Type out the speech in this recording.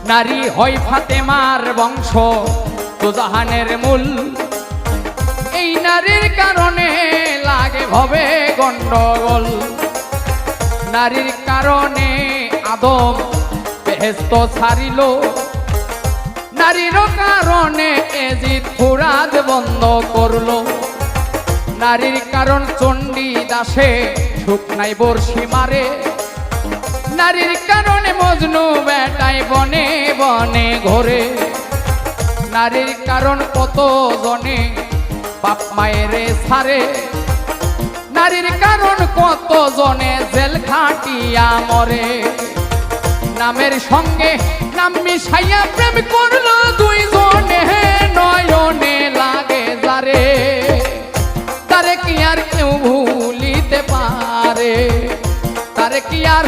নারী হয় ফাতেমার বংশ দুজাহানের মূল। এই নারীর কারণে লাগে ভবে গন্ডগোল। নারীর কারণে আদম বেহেশত ছাড়িল। নারীর কারণে এজিদ ফুরাত বন্ধ করলো। নারীর কারণ চণ্ডী দাসে শুকনাই বর্ষি মারে। নারীর কারণে মজনু বেটায় বনে বনে ঘোরে। নারীর কারণ কত জনে বাপ মায়েরে ছাড়ে। নারীর কারণ কত জনে জেল খাটিয়া মরে। নামের সঙ্গে নাম মিশাইয়া প্রেম করলো দুইজনে, নয়নে লাগে যারে। তারে কি আর কেউ ভুলিতে পারে? তারে কি আর